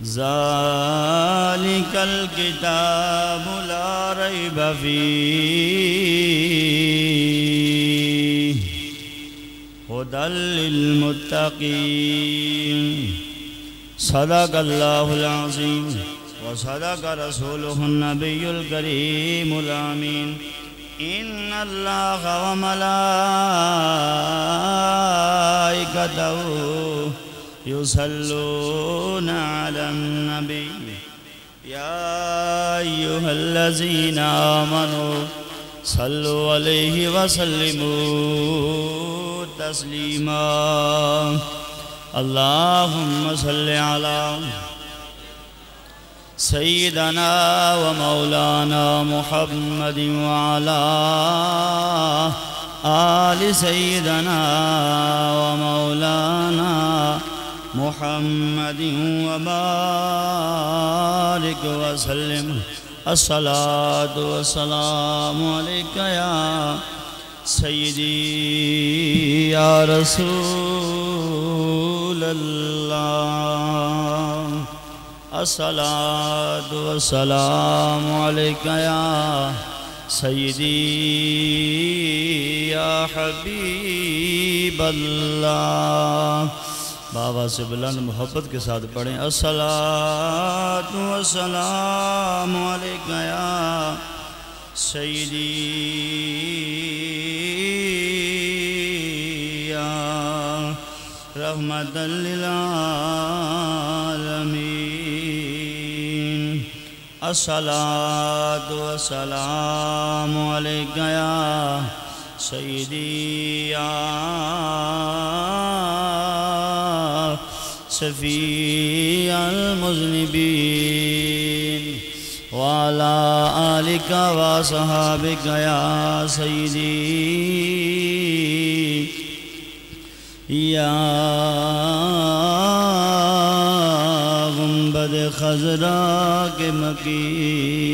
ذالک الکتاب لا ریب فیہ ھدی للمتقین صدق اللہ العظیم وصدق رسولہ النبی الکریم الامین ان اللہ وملائکتہ یصلون علی النبی یا ایہا الذین آمنوا صلوا علیہ وسلموا تسلیما اللہم صل علی سیدنا و مولانا محمد وعلا آل سیدنا و مولانا محمد وبارک وسلم الصلاة والسلام علیکہ یا سیدی یا رسول اللہ الصلاة والسلام علیکہ یا سیدی یا حبیب اللہ بابا سے بلند محبت کے ساتھ پڑھیں الصلاة والسلام علیکہ یا سیدی یا رحمت للعالمین الصلاة والسلام علیکہ یا سیدی یا شفیع المذنبین وعلى آلک وصحابک یا سیدی یا گنبد خضرا کے مکین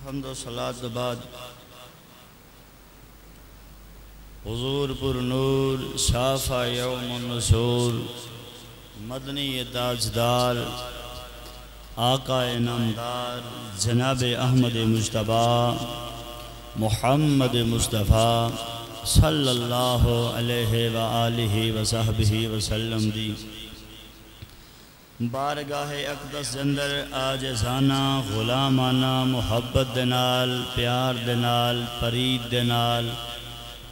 حمد و صلاۃ بعد حضور پر نور شافع یوم النشور مدنی تاجدار آقا انعامدار جناب احمد مجتبیٰ محمد مصطفیٰ صلی اللہ علیہ وآلہ وصحبہ وسلم دی بارگاہ اقدس اندر عاجزانہ غلامانہ محبت دے نال پیار دے نال پرید دے نال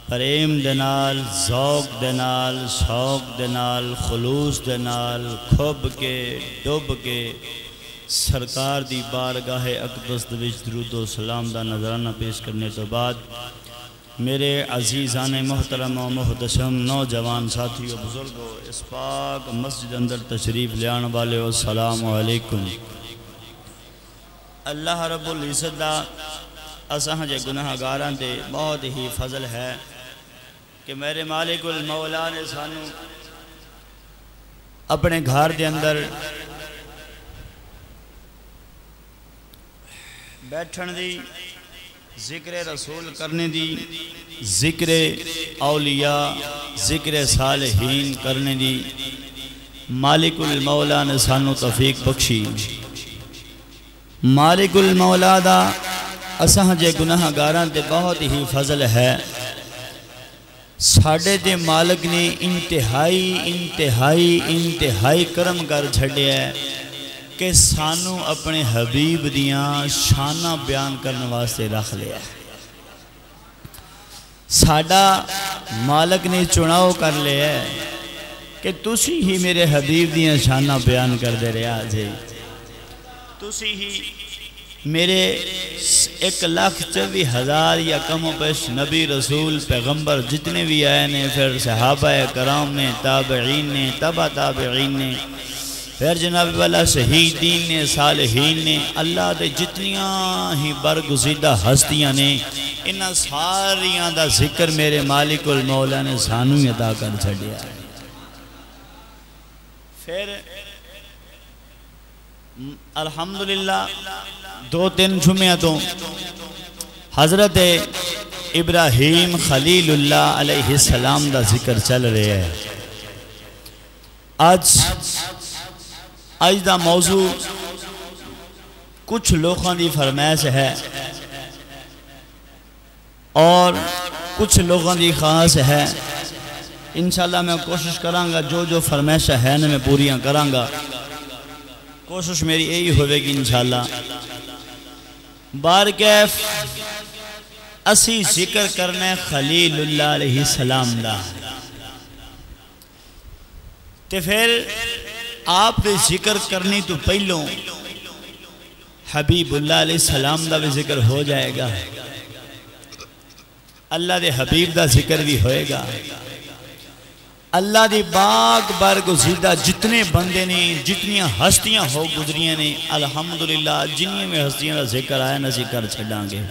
پریم دے نال ذوق دے نال شوق دے نال خلوص دے نال کھب کے ڈب کے سرکار دی بارگاہ اقدس دے وچ درود و سلام دا نظرانہ پیش کرنے تو بعد میرے عزیزان محترم و محتشم نوجوان ساتھی و بزرگو اس پاک مسجد اندر تشریف لیان والے السلام علیکم اللہ رب العزت دا اساں جے گناہ گاراں دے بہت ہی فضل ہے کہ میرے مالک المولا نے سانو اپنے گھر دے اندر بیٹھن دی ذکر رسول کرنے دی ذکر اولیاء ذکر صالحین کرنے دی مالک المولا نے سانو توفیق بخشی مالک المولا دا اساں جے گناہ گاراں تے بہت ہی فضل ہے ساڑھے دے مالک نے انتہائی کرم کر چھڑے ہے کہ سانو اپنے حبیب دیاں شانہ بیان کرنے واسطے رکھ لیا ہے ساڑھا مالک نے چناؤ کر لیا ہے کہ تسی ہی میرے حبیب دیاں شانہ بیان کر دے رہے آجے تسی ہی میرے 1,24,000 یا کم و بیش نبی رسول پیغمبر جتنے بھی آئے نے پھر صحابہ کرام نے تابعین نے تبع تابعین نے پھر جناب والا شہیدین نے صالحین نے اللہ دے جتنیاں ہی برگزیدہ ہستیاں نے انہاں ساریاں دا ذکر میرے مالک المولا نے سانو عطا کر چھڑیا ہے پھر الحمدللہ 2-3 جمعہ تو حضرت ابراہیم خلیل اللہ علیہ السلام دا ذکر چل رہے ہیں۔ آج دا موضوع کچھ لوگوں دی فرمائش ہے اور کچھ لوگوں دی خواہش ہے۔ انشاءاللہ میں کوشش کروں گا جو فرمائش ہے نا میں پوریاں کروں گا، کوشش میری یہی ہوئے گی انشاءاللہ۔ بارکیف اسی ذکر کرنے خلیل اللہ علیہ السلام دا، تے پھر آپ دے ذکر کرنی تو پہلوں حبیب اللہ علیہ السلام دا بھی ذکر ہو جائے گا، اللہ دے حبیب دا ذکر بھی ہوئے گا۔ اللہ دی باغ برگزیدہ جتنے بندے نے، جتنیاں ہستیاں ہو گزریاں نے، الحمدللہ جنہیں میں ہستیاں دا ذکر آیا نہ ذکر چھڑاں گے۔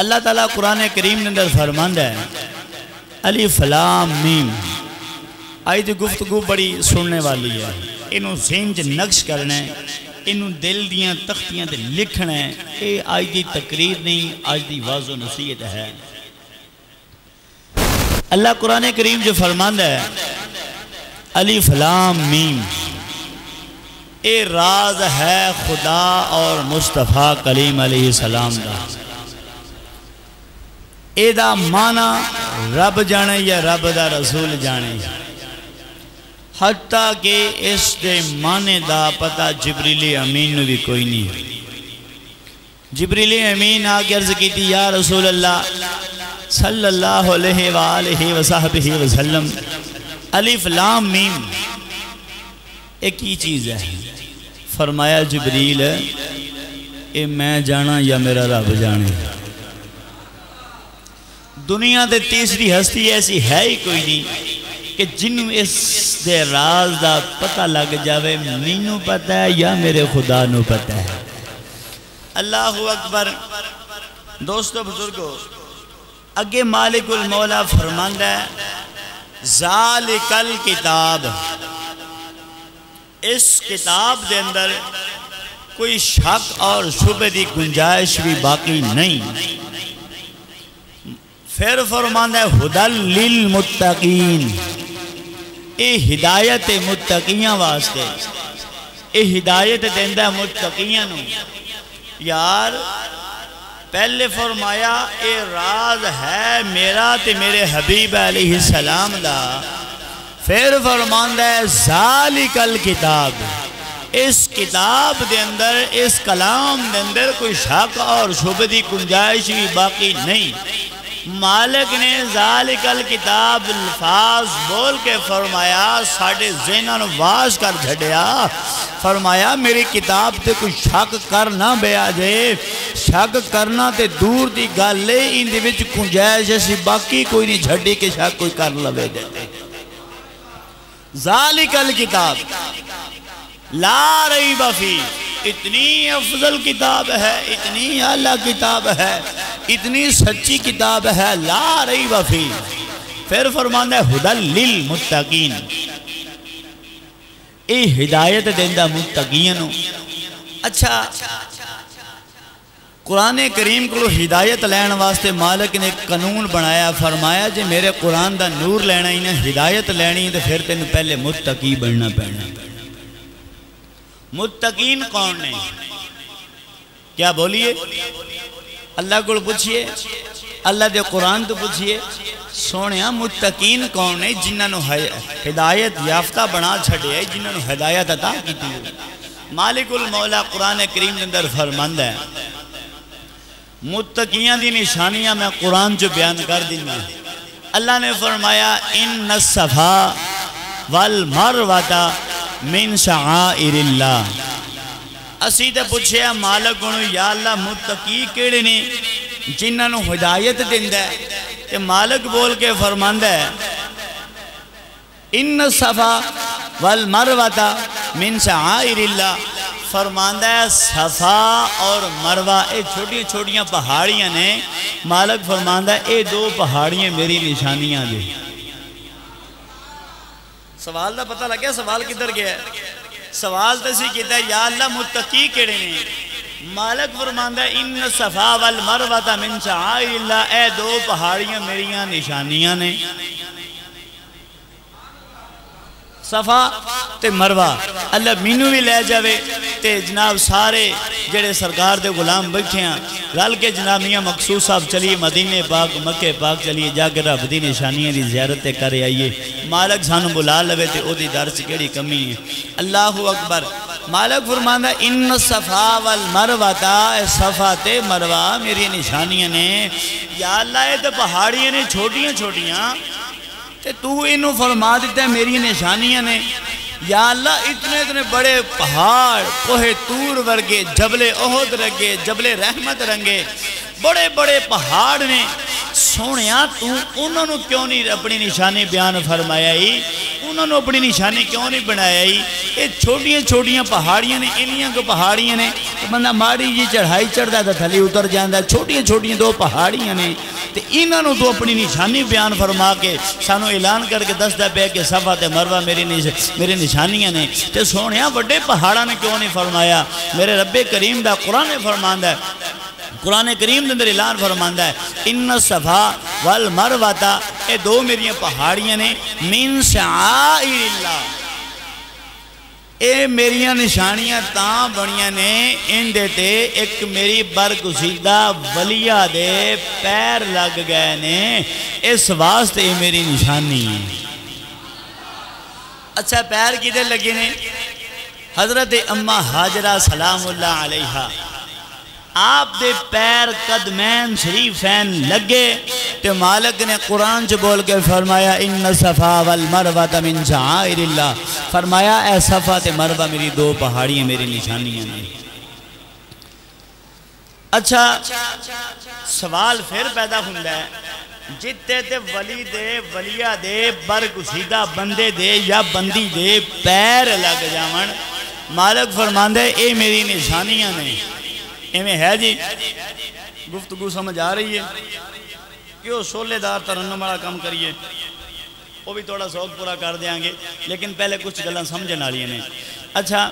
اللہ تعالیٰ قرآن کریم نے اندر فرماند ہے الف لام میم۔ آئی دی گفتگو بڑی سننے والی ہے، انہوں ذہن چ نقش کرنا ہے، انہوں دل دیاں تختیاں تے لکھنا ہے۔ اے آج دی تقریر نہیں، آج دی واضح و نصیحت ہے۔ اللہ قرآن کریم جو فرماند ہے الف لام میم، اے راز ہے خدا اور مصطفیٰ کلیم علیہ السلام دا۔ اے دا معنی رب جانے یا رب دا رسول جانے، حتیٰ کہ اس دے معنی دا پتہ جبریل امین نے بھی کوئی نہیں۔ جبریل امین آگے عرض کی تھی یا رسول اللہ صلی اللہ علیہ وآلہ وصحبہ وسلم، الف لام میم ایک ہی چیز ہے۔ فرمایا جبریل اے میں جانا یا میرا رب جانے۔ دنیا دے تیسری ہستی ایسی ہے ہی کوئی نہیں کہ جنہوں اس دے راز دا پتہ لگ جاوے، مینوں پتہ ہے یا میرے خدا نو پتہ ہے۔ اللہ اکبر۔ دوستو بزرگو، اگے مالک المولا فرماند ہے ذالک الکتاب، اس کتاب دے اندر کوئی شک اور شبہ دی گنجائش بھی باقی نہیں۔ پھر فرماند ہے ہدی للمتقین، اے ہدایت متقیاں واسطے، اے ہدایت دیندہ متقیاں نو۔ یار پہلے فرمایا اے راز ہے میرا تے میرے حبیب علیہ السلام دا، پھر فرماند ہے ذالک الکتاب، اس کتاب دے اندر، اس کلام دے اندر کوئی شک اور شبہ دی گنجائش بھی باقی نہیں۔ مالک نے ذالک الکتاب الفاظ بول کے فرمایا ساڑھے ذہنوں نے واز کر جھڑیا، فرمایا میری کتاب تے کوئی شک کرنا بے آجے، شک کرنا تے دور دی گالے ان دی وچ گنجائش ایسی باقی کوئی نہیں جھڑی کہ شک کوئی کر لوے دیتے۔ ذالک الکتاب لا ریب فیہ، اتنی افضل کتاب ہے، اتنی اعلیٰ کتاب ہے، اتنی سچی کتاب ہے، لا ریب فیہ۔ پھر فرمانا ہے ہدی للمتقین، اے ہدایت دیندہ متقین۔ اچھا قرآن کریم کو ہدایت لین واسطے مالک نے قانون بنایا، فرمایا جے میرے قرآن دا نور لینا ہی نے ہدایت لینی تو پھر تین پہلے متقی بننا پڑنا۔ متقین کون نے؟ کیا بولیے؟ اللہ کو پوچھئے، اللہ دے قرآن تو پوچھئے، سونیا متقین کون نے؟ جنہاں نو ہدایت یافتہ بنا چھڑے ہیں، جنہاں نو ہدایت عطا کی تھی۔ مالک المولا قرآن کریم کے اندر فرماند ہے متقیاں دی نشانیاں میں قرآن جو بیان کر دینا۔ اللہ نے فرمایا ان الصفا والمروہ من شعائر اللہ۔ اسی تے پوچھے مالک انہوں یا اللہ متقی کیڑے نے جنہاں نو ہدایت دیندہ ہے؟ کہ مالک بول کے فرماندہ ہے ان الصفا والمروہ من شعائر اللہ، فرماندہ ہے صفا اور مروہ اے چھوٹی چھوٹیاں پہاڑیاں نے، مالک فرماندہ ہے اے دو پہاڑیاں میری نشانیاں دے۔ سوال دا پتہ لگیا سوال کدھر گیا ہے؟ سوال تسی کہتا ہے یا اللہ متقی کیڑے نے؟ مالک فرماندہ ہے ان صفا والمروہ من شعائر اللہ، اے دو پہاڑیاں میریاں نشانیاں نے، صفا تے مروہ۔ اللہ مینو بھی لے جاوے تے جناب سارے جڑے سرکار دے غلام بیٹھے ہیں رل کے جناب میاں مقصود صاحب چلیے مدینے پاک مکہ پاک چلیے جا کے رب دی نشانیاں دی زیارت کر آئیے۔ مالک سانو بلا لوے تے او دی در سے کیڑی کمی ہے۔ اللہ اکبر۔ مالک فرماندہ ان صفا والمروہ تا، اے صفا تے مروہ میری نشانیاں نے۔ یا اللہ اے تے پہاڑیاں نے چھوٹیاں چھوٹیاں تے تو انہوں فرما دیتا ہے میری نشانیاں نے۔ یا اللہ اتنے اتنے بڑے پہاڑ، کوہ تور ورگے، جبل احد رنگے، جبل رحمت رنگے، بڑے بڑے پہاڑ نے، سونیا تو انہوں نے کیوں نہیں اپنی نشانی بیان فرمایا ہی؟ انہوں نے اپنی نشانی کیوں نہیں بنایا ہی؟ یہ چھوٹیاں چھوٹیاں پہاڑیاں نے، انہیاں کو پہاڑیاں نے، تو بندہ ماڑی جی چڑھائی چڑھتا ہے تو تھلی اتر جاندہ ہے، چھوٹیاں چھوٹیاں دو پہاڑیاں نے، تو انہوں نے تو اپنی نشانی بیان فرما کے سانو اعلان کر کے دس دے پہ کہ صفا تے مروہ میری نشانیاں نے، تے سونیا بڑے پہاڑاں نے کیوں نہیں فرمایا؟ میرے رب کریم دا قرآن فرماندہ ہے، قرآن کریم اندر اعلان فرماندہ ہے ان صفا والمروہ تا، اے دو میریاں پہاڑیاں نے، من شعائر اللہ، اے میریاں نشانیاں تاں بڑیاں نے، ان دیتے ایک میری برگزیدہ ولیہ دے پیر لگ گئے نے، اس واسطے اے میری نشانی ہے۔ اچھا پیر کدھر لگے نے؟ حضرت اماں حاجرہ سلام اللہ علیہا آپ دے پیر قدمین شریفین لگے، تے مالک نے قرآن سے بول کے فرمایا ان صفا والمروہ من شعائر اللہ، فرمایا اے صفا تے مروہ میری دو پہاڑیاں میری نشانیاں ہیں۔ اچھا سوال پھر پیدا ہوندہ ہے، جتے تے ولی دے ولیہ دے برگزیدہ بندے دے یا بندی دے پیر لگ جاون، مالک فرماندے اے میری نشانیاں نے۔ ایمیں ہے جی گفتگو سمجھ آ رہی ہے کہ وہ شولے دار ترنم والا کام کریے، وہ بھی تھوڑا سوک پورا کر دیاں گے، لیکن پہلے کچھ گلاں سمجھن والیاں نے۔ اچھا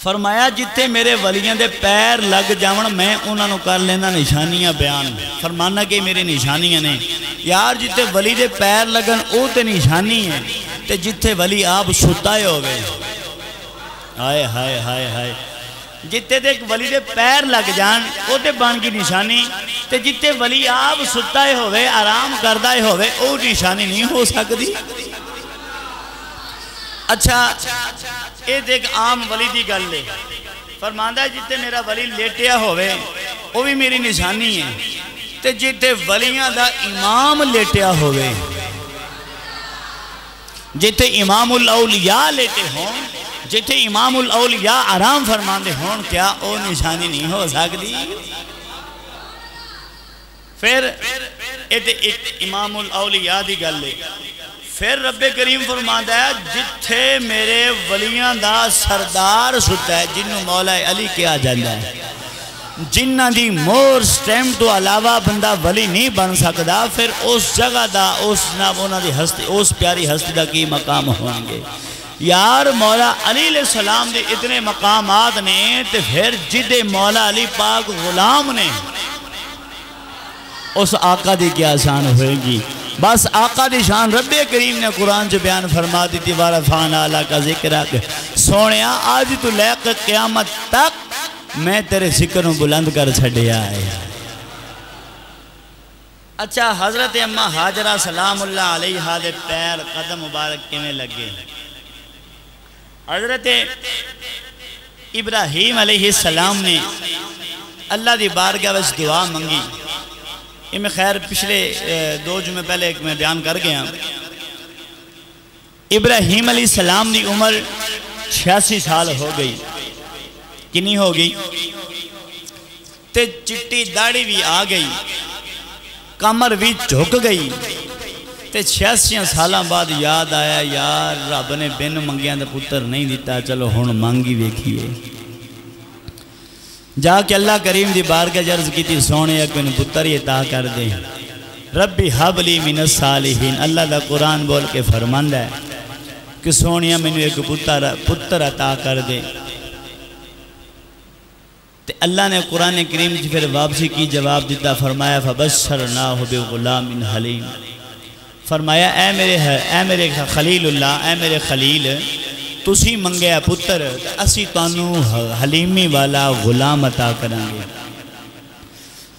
فرمایا جتے میرے ولیاں دے پیر لگ جاون میں انہاں نو کر لینا نشانیاں بیان، فرمانا کہ میری نشانیاں نے۔ یار جتے ولی دے پیر لگن او تے نشانی ہے، تے جتے ولی آپ ستائے ہوئے، ہائے ہائے ہائے ہائے، جتے دے ولی دے پیر لگ جان او تے بان کی نشانی، تے جتے ولی آپ ستائے ہوئے آرام کردائے ہوئے او نشانی نہیں ہو سکتی۔ اچھا اے دیکھ عام ولی دی گل لے، فرماندہ ہے جتے میرا ولی لیٹیا ہوئے وہ بھی میری نشانی ہے، تے جتے ولیاں دا امام لیٹیا ہوئے، جتے امام الاولیاء لیٹے ہوں، جتے امام الاولیاء آرام فرماندے ہون، کیا او نشانی نہیں ہو سکتی؟ پھر ایک امام الاولیاء دی گل لے، پھر رب کریم فرماندہ ہے جتھے میرے ولیاں دا سردار ستا ہے، جنہوں مولا علی کیا جاندہ ہے، جنہ دی مور سٹیم تو علاوہ بندہ ولی نہیں بن سکتا، پھر اس جگہ دا اس جناب انہوں دی ہستی، اس پیاری ہستی دا کی مقام ہوانگے۔ یار مولا علی علیہ السلام دے اتنے مقامات نے، تے پھر جدے مولا علی پاک غلام نے، اس آقا دی کیا شان ہوئے گی؟ بس آقا دی شان رب کریم نے قرآن جو بیان فرما دیتی وَرَفَعْنَا لَكَ ذِكْرَكَ، سونیا آج تو لے کر قیامت تک میں تیرے ذکروں بلند کر چھڑیا ہے۔ اچھا حضرت اماں حاجرہ سلام اللہ علیہا دے پیر قدم مبارک کے میں لگے، حضرت ابراہیم علیہ السلام نے اللہ دی بارگاہ وچ دعا منگی، میں خیر پچھلے 2 جمعے پہلے ایک میں بیان کر گیا، ابراہیم علیہ السلام دی عمر 86 سال ہو گئی، کنی ہو گئی؟ تے چٹی داڑھی بھی آ گئی، کمر بھی جھک گئی، تے 86 سالاں بعد یاد آیا یار رب نے بن منگیاں دا پتر نہیں دیتا، چلو ہن مانگی ویکھیے۔ جا کے اللہ کریم دی بارگاہ جرز کی تھی سونے ایک میں پتر یہ عطا کر دیں، ربی حب لی من الصالحین، اللہ دا قرآن بول کے فرماندہ ہے کہ سونیا میں نے ایک پتر عطا کر دے۔ تے اللہ نے قرآن کریم جی پھر واپسی کی جواب دیتا، فرمایا فَبَشَّرْنَاهُ بِغُلَامٍ حَلِيمٍ، فرمایا اے میرے خلیل اللہ، اے میرے خلیل، تسی منگیا پتر اسی تانوں حلیمی والا غلام عطا کرانگے۔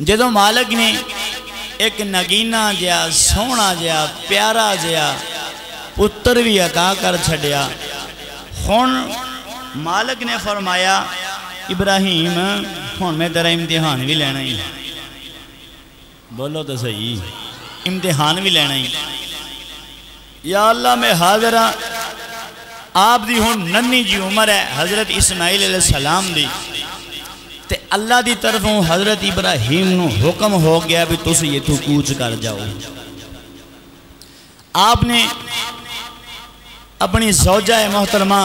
جدو مالک نے ایک نگینہ جیا، سونا جیا، پیارا جیا پتر بھی عطا کر چھڑیا، خون مالک نے فرمایا ابراہیم خون میں تیرا امتحان بھی لینا ہی، بولو تو صحیح، امتحان بھی لینا ہی۔ یا اللہ میں حاضرہ آپ دی ہون ننی جی عمر ہے حضرت اسماعیل علیہ السلام دی، تے اللہ دی طرفوں حضرت ابراہیم نو حکم ہو گیا بھی تسی یہ تو کوچ کر جاؤ۔ آپ نے اپنی زوجہ محترمہ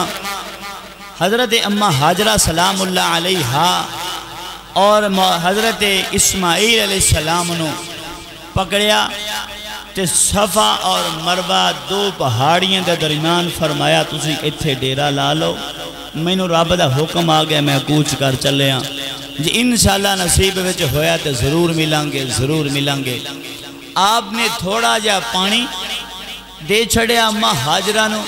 حضرت اماں حاجرہ سلام اللہ علیہا اور حضرت اسماعیل علیہ السلام نو پکڑیا تے صفا اور مروہ دو پہاڑیاں دے درمیان فرمایا تسی اتھے ڈیرا لا لو، میں نو رب دا حکم آ گیا میں کوچ کر چلے ہاں جی انشاءاللہ نصیب وچ ہویا تے ضرور ملیں گے۔ آپ نے تھوڑا جا پانی دے چھڑیا اماں حاجرہ نو،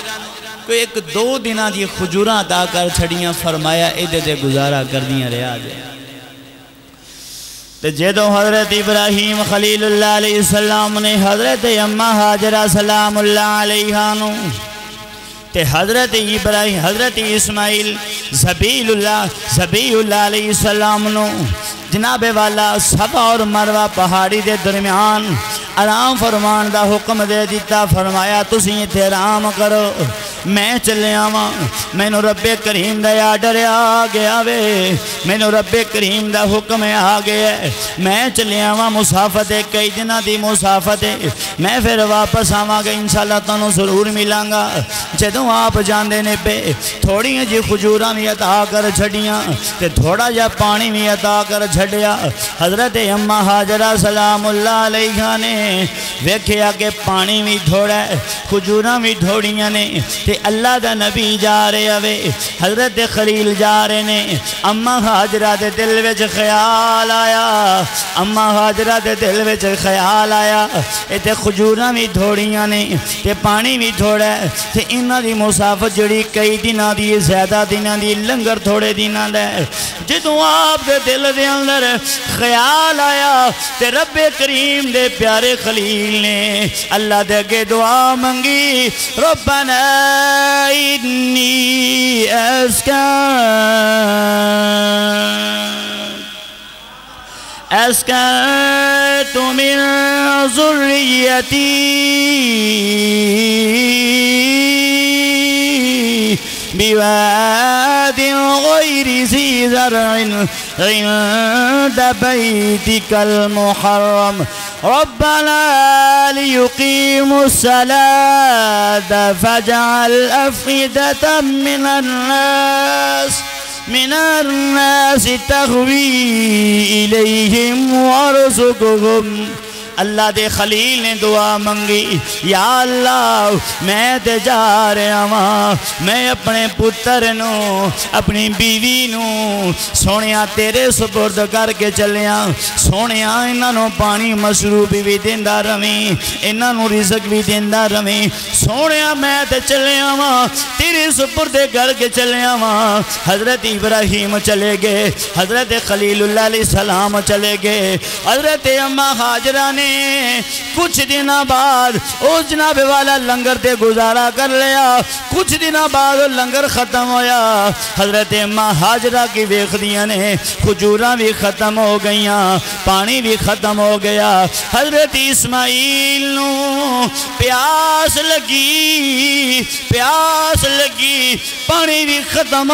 کوئی ایک دو دنہ دی خجوراں عطا کر چھڑیاں، فرمایا ایدے دے گزارا کر دیاں رہا جائے۔ تو جدو حضرت ابراہیم خلیل اللہ علیہ السلام نے حضرت اماں حاجرہ سلام اللہ علیہ نو تے حضرت ابراہیم حضرت اسماعیل زبیل اللہ علیہ السلام نو جناب والا صفا اور مروہ پہاڑی دے درمیان آرام فرمان دا حکم دے دیتا، فرمایا تسی اتھے آرام کرو میں چلے آواں، میں نو رب کریم دا آرڈر آ گیا وے، میں نو رب کریم دا حکم آ گیا ہے، میں چلے آواں مسافت ہے کئی دنہ دی مسافت ہے، میں پھر واپس آواں گا انشاءاللہ تانوں ضرور ملوں گا۔ جدوں آپ جاندے نے پہ تھوڑی جی خجوراں بھی عطا کر چھڑیاں تے تھوڑا جا پانی بھی عطا کر چھڑیا۔ حضرت اماں حاجرہ سلام اللہ علیہ نے ویکھیا کہ پانی بھی تھوڑا ہے خجوراں بھی تھوڑیاں نے تے اللہ دا نبی جا رہے ہوئے حضرت خلیل جا رہے نے، اماں حاجرہ دے دل وچ خیال آیا، اماں حاجرہ دے دل وچ خیال آیا تے خجوراں بھی تھوڑیاں نے تے پانی بھی تھوڑا ہے تے انہاں دی مسافت جڑی کئی دنہ دی زیادہ دنہ دی لنگر تھوڑے دنہ دے، جدوں آپ دے دل دے اندر خیال آیا تے رب کریم دے پیارے خلیل نے اللہ دے کے دعا منگی، ربنا انی اسکنت من ذریتی بواد غیر ذی زرع عند بیتک المحرم ربنا ليقيموا الصلاة فاجعل أفئدة من الناس تهوي إليهم وارزقهم۔ اللہ دے خلیل نے دعا منگی، یا اللہ میں تے جا رہا ہاں، میں اپنے پتر نو اپنی بیوی نو سونیا تیرے سپرد کر کے چلیا، سونیا انہاں نو پانی مشروب بھی دیندہ رویں، انہاں نو رزق بھی دیندہ رویں، سونیا میں تے چلیا ہاں تیرے سپرد کر کے چلیا ہاں۔ حضرت ابراہیم چلے گئے، حضرت خلیل اللہ علیہ السلام چلے گئے، حضرت اماں حاجرہ نے کچھ دنہ بعد اس جناب والا لنگر تے گزارا کر لیا، کچھ دنہ بعد لنگر ختم ہویا، حضرت اماں حاجرہ کی ویخدیاں نے خجوراں بھی ختم ہو گئیاں، پانی بھی ختم ہو گیا، حضرت اسماعیل نو پیاس لگی پانی بھی ختم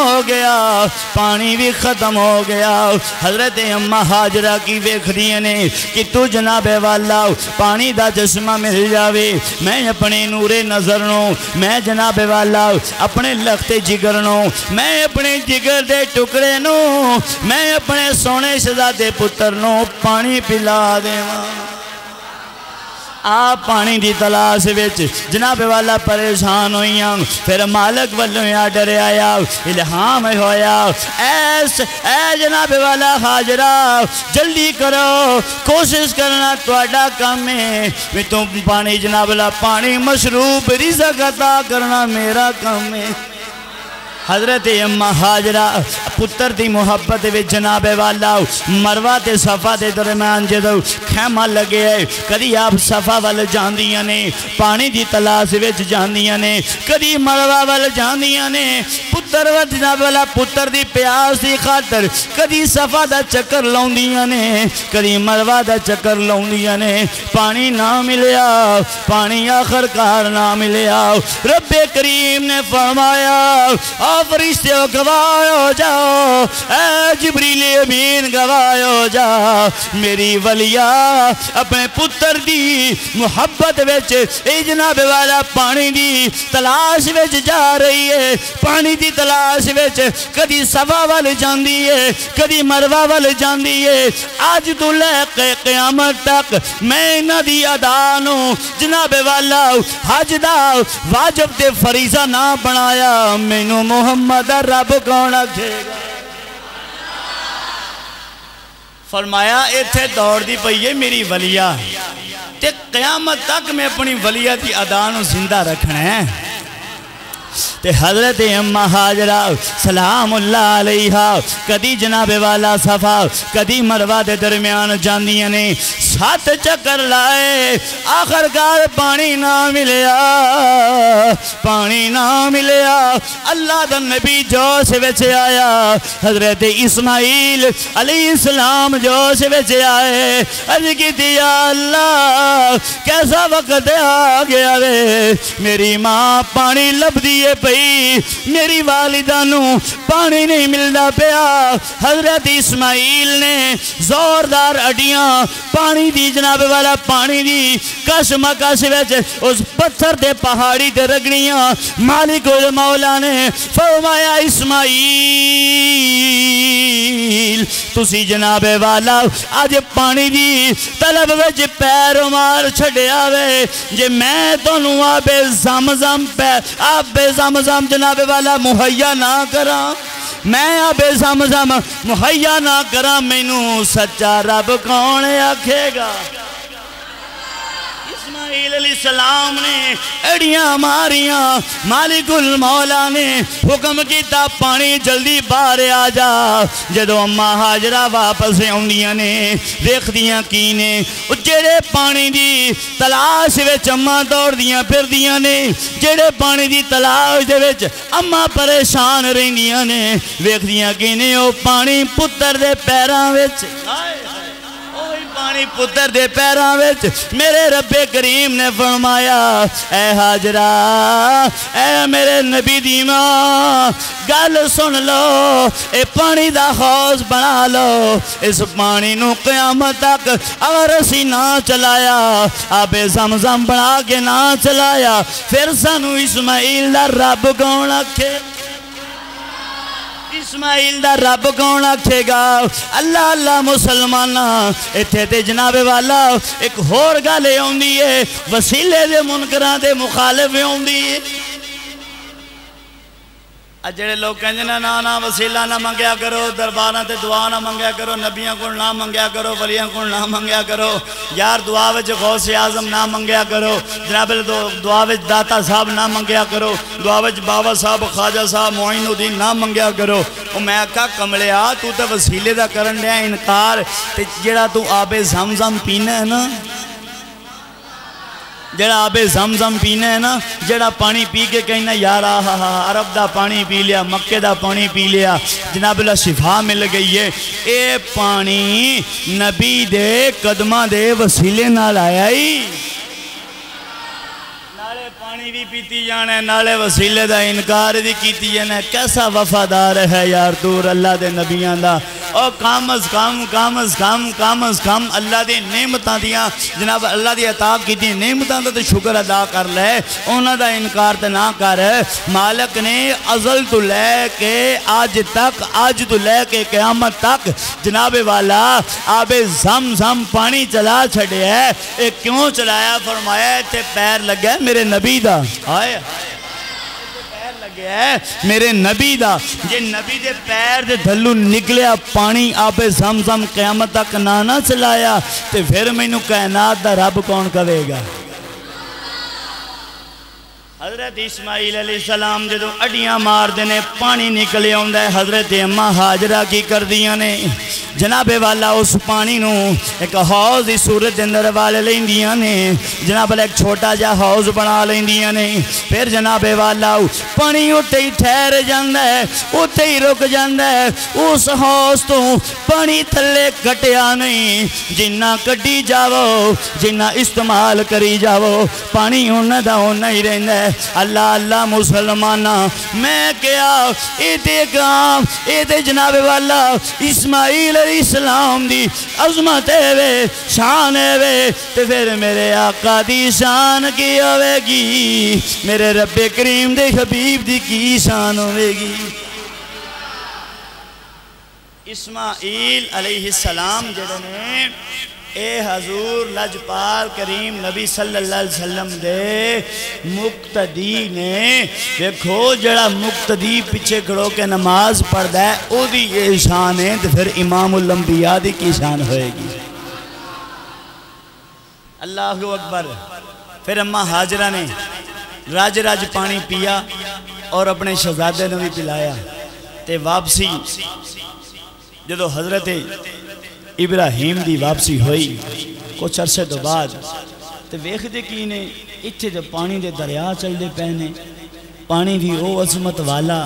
ہو گیا، حضرت اماں حاجرہ کی ویخدیاں نے کہ تو جناب والا پانی دا چشمہ مل جاوے، میں اپنے نور نظر نو، میں جناب والا اپنے لخت جگر نو، میں اپنے جگر دے ٹکڑے نو، میں اپنے سونے شہزادے پتر نو پانی پلا دے آپ پانی دی تلاش وچ جناب والا پریشان ہوئیاں پھر مالک والوں آڈر آیا الہام ہویا اے جناب والا حاجرہ جلدی کرو کوشش کرنا توڑا کام ہے میں تم پانی جناب والا پانی مشروب رزق عطا کرنا میرا کام ہے حضرت امہ حاجرہ پتر دی محبت وچ جناب والا مروہ تے صفا دے درمیان جدو خیمہ لگے کدی آپ صفا وال جاندیاں نے پانی دی تلاش وچ جاندیاں نے کدی مروہ وال جاندیاں نے پتر و جناب والا پتر دی پیاس دی خاطر کدی صفا دا چکر لاؤندیاں نے کدی مروہ دا چکر لاؤندیاں نے پانی نہ ملیا پانی آخر کار نہ ملیا رب کریم نے فرمایا فرشتے ہو گواہ ہو جاؤ اے جبریل امین گواہ ہو جاؤ میری ولیہ اپنے پتر دی محبت وچ اے جناب والا پانی دی تلاش وچ جا رہی ہے پانی دی تلاش وچ کدی صفا وال جاندی ہے کدی مروہ وال جاندی ہے آج تو لے کے قیامت تک میں انہاں دی ادانو جناب والا حج دا واجب تے فریضہ نہ بنایا مینوں محمد رب کون آکھے گا فرمایا ایتھے دوڑ دی پئیے میری ولیہ تے قیامت تک میں اپنی ولیہ دی ادانو زندہ رکھنا ہے تے حضرت امہ حاجرہ سلام اللہ علیہا کدی جناب والا صفا کدی مروہ دے درمیان جاندیاں نے 7 چکر لائے آخر کار پانی نہ ملیا پانی نہ ملیا اللہ دا نبی جو سے وچے آیا حضرت اسماعیل علیہ السلام جو سے وچے آئے عرض کی دیا اللہ کیسا وقت آ گیا وے میری ماں پانی لب دیئے پئی میری والدہ نو پانی نہیں ملدا پیا حضرت اسماعیل نے زوردار اڈیاں پانی دی جناب والا پانی دی کش مکش ویچ اس پتھر دے پہاڑی دے رگڑیاں مالک المولا نے فرمایا اسماعیل تسی جناب والا آج پانی دی طلب ویچ پیر مار چھڑے آوے جے میں تونوں آب زمزم جناب والا مہیا نہ کرا میں آب زمزم مہیا نہ کرا مینوں سچا رب کون آکھے گا اسماعیل علیہ السلام نے اڑیاں ماریاں مالک المولا نے حکم کیتا پانی جلدی باہر آ جا جدو امہ حاجرہ واپس آؤندیاں نے دیکھ دیاں کینے جڑے پانی دی تلاش وچ امہ دوڑ دیاں پھر دیاں نے جڑے پانی دی تلاش دے وچ امہ پریشان رہندیاں نے دیکھ دیاں کینے او پانی پتر دے پیراں وچ پانی پتر دے پیراں وچ میرے رب کریم نے فرمایا اے حاجرہ اے میرے نبی دی ماں گل سن لو اے پانی دا حوض بنا لو اس پانی نو قیامت تک اگر اسی نہ چلایا آب زمزم بنا کے نہ چلایا پھر سانو اسماعیل دا رب کون آکھے اسماعیل دا رب کون آکھے گا اللہ اللہ مسلمانہ ایتھے تے جناب والا ایک ہور گالے ہوندی ہے وسیلے دے منکران دے مخالف ہوندی ہے جڑے لوگ کہندے نا وسیلہ نہ منگیا کرو درباراں تے دعا نہ منگیا کرو نبیاں کو نہ منگیا کرو ولیاں کو نہ منگیا کرو یار دعا وچ غوث اعظم نہ منگیا کرو جناب دعا وچ داتا صاحب نہ منگیا کرو دعا وچ بابا صاحب خواجہ صاحب معین الدین نہ منگیا کرو او میں آکھا کملیا تو تے وسیلے دا کرن دیا انکار تے جڑا تو آب زمزم پینا ہے نا جڑا آب زمزم پینا ہے نا جڑا پانی پی کے کہنا یار عرب دا پانی پی لیا مکے دا پانی پی لیا جناب اللہ شفا مل گئی ہے اے پانی نبی دے قدمہ دے وسیلے نال آیا ہی نالے پانی بھی پیتی جانا ہے نالے وسیلے دا انکار بھی کیتی جانا ہے کیسا وفادار ہے یار دور اللہ دے نبیان دا اور کام از کم اللہ دی نعمتاں دیاں جناب اللہ دی عطا کی دی نعمتاں دا تو شکر ادا کر لے انہاں دا انکار تے نہ کر مالک نے ازل تو لے کے آج تو لے کے قیامت تک جناب والا آب زمزم پانی چلا چھڑے ہے ایک کیوں چلایا فرمایا تے پیر لگے میرے نبی دا آئے میرے نبی دا جے نبی دے پیر دے دھلو نکلیا پانی آب زمزم قیامت تک نہ چلایا تے پھر میں نو کائنات دا رب کون کرے گا حضرت اسماعیل علیہ السلام جدو اڈیاں مار دینے پانی نکلے ہوندہ ہے حضرت اماں حاجرہ کی کر دیا نے جناب والا اس پانی نو ایک حوض دی صورت اندر والے لیں دیا نے جناب والا ایک چھوٹا جا حوض بنا لیں دیا نے پھر جناب والا پانی اٹھے ہی ٹھہر جاندہ ہے اٹھے ہی رک جاندہ ہے اس حوض تو پانی تھلے کٹیا نہیں جنہ کٹی جاؤ جنہ استعمال کری جاؤ پانی انہ دا انہ ہی رہندہ ہے اللہ اللہ مسلمانہ میں کیا ایتے جناب والا اسماعیل علیہ السلام دی عظمت ہے وے شان ہے وے تو پھر میرے آقا دی شان کی ہوئے گی میرے رب کریم دے حبیب دی کی شان ہوئے گی اسماعیل علیہ السلام جڑنے اے حضور لجپال کریم نبی صلی اللہ علیہ وسلم دے مقتدی نے دیکھو جڑا مقتدی پچھے کھڑو کے نماز پڑھ دے او دی یہ شان ہے تو پھر امام الانبیاء دی کی شان ہوئے گی اللہ اکبر پھر اماں حاجرہ نے راج پانی پیا اور اپنے شہزادے نے بھی پلایا تے واپسی جدو حضرت ابراہیم دی واپسی ہوئی کچھ عرصے تو بعد تے ویکھ دے کی نے اتھے جو پانی دے دریا چل دے پہنے پانی بھی او عظمت والا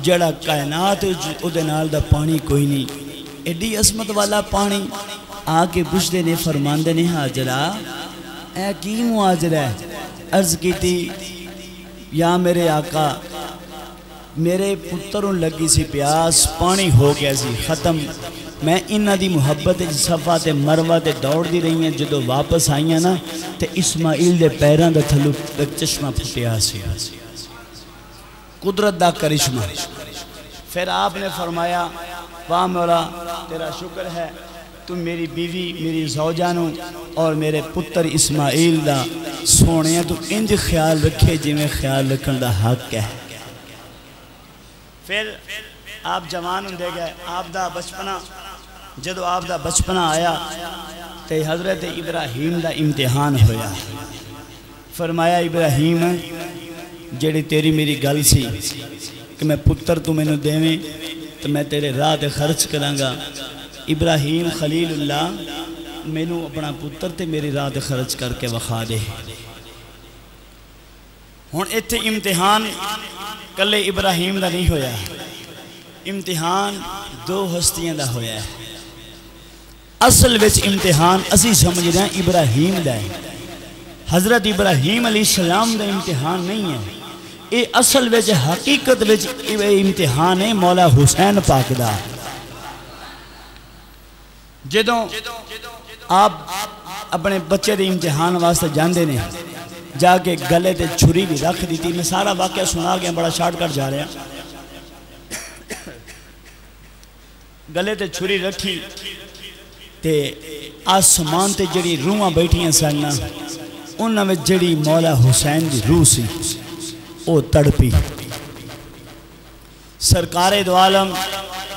جڑا کائنات او دے نال دا پانی کوئی نہیں ایڈی عظمت والا پانی آکے پوچھتے نے فرماندے نے حاجرہ اے کی معاجرہ ہے عرض کی تھی یا میرے آقا میرے پتروں لگی سی پیاس پانی ہو گیا سی ختم میں انہاں دی محبت صفا تے مروہ تے دوڑ دی رہی ہیں جدو واپس آئیاں نا تے اسماعیل دے پیران دا تھلو ایک چشمہ پھٹیا سی قدرت دا کرشمہ پھر آپ نے فرمایا واہ مولا تیرا شکر ہے تم میری بیوی میری زوجانوں اور میرے پتر اسماعیل دا سونے ہیں تو انج خیال رکھے جی میں خیال رکھن دا حق ہے پھر آپ جوان ہوں دے گئے آپ دا بچپنا جدو آپ دا بچپنا آیا تے حضرت ابراہیم دا امتحان ہویا فرمایا ابراہیم جیڑی تیری میری گل سی کہ میں پتر تو میں نو دیویں تو میں تیرے راہ دے خرچ کرانگا ابراہیم خلیل اللہ میں نو اپنا پتر تے میری راہ دے خرچ کر کے وخا دے ہون ایتھے امتحان کلے ابراہیم دا نہیں ہویا امتحان دو ہستیاں دا ہویا ہے اصل وچ امتحان اسی سمجھ رہے ہیں ابراہیم دا ہے حضرت ابراہیم علیہ السلام دا امتحان نہیں ہے اے اصل وچ حقیقت وچ امتحان ہے مولا حسین پاک دا جدوں آپ اپنے بچے دے امتحان واسطے جاندے نے جا کے گلے تے چھری بھی رکھ دی تھی میں سارا واقعہ سنا گیا بڑا شارٹ کر جا رہے ہیں گلے تے چھری رکھی تے آسمان تے جڑی روحاں بیٹھی ہیں سننا انہاں میں جڑی مولا حسین دی روح سی او تڑپی سرکار دو عالم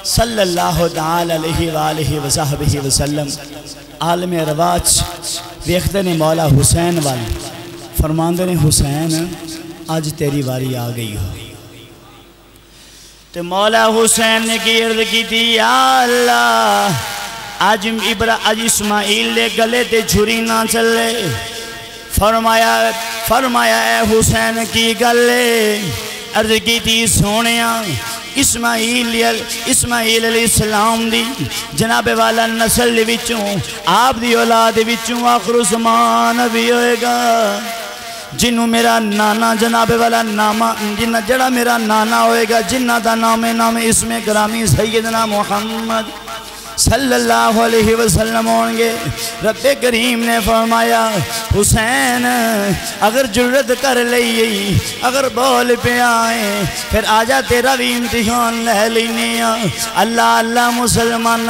صلی اللہ علیہ وآلہ وصحبہ وسلم عالم رواج ویکھتے نے مولا حسین والی فرماندے نے حسین آج تیری واری آ گئی ہو تو مولا حسین نے کی عرض کی تھی یا اللہ آج اسماعیل لے گلے تے جھری نہ چلے فرمایا اے حسین کی گلے عرض کی تھی سونیاں اسماعیل علیہ السلام دی جناب والا نسل وچوں آپ دی اولاد وچوں آخر زمان بھی ہوئے گا جنہوں میرا نانا جناب والا نامہ جڑا میرا نانا ہوئے گا جنہ دا نام اسم گرامی سیدنا محمد صلی اللہ علیہ وسلم ہوں گے۔ رب کریم نے فرمایا حسین اگر جرت کر لئی اگر بول پہ آئیں پھر آجا تیرا بھی امتحان لے لینے اللہ اللہ مسلمان۔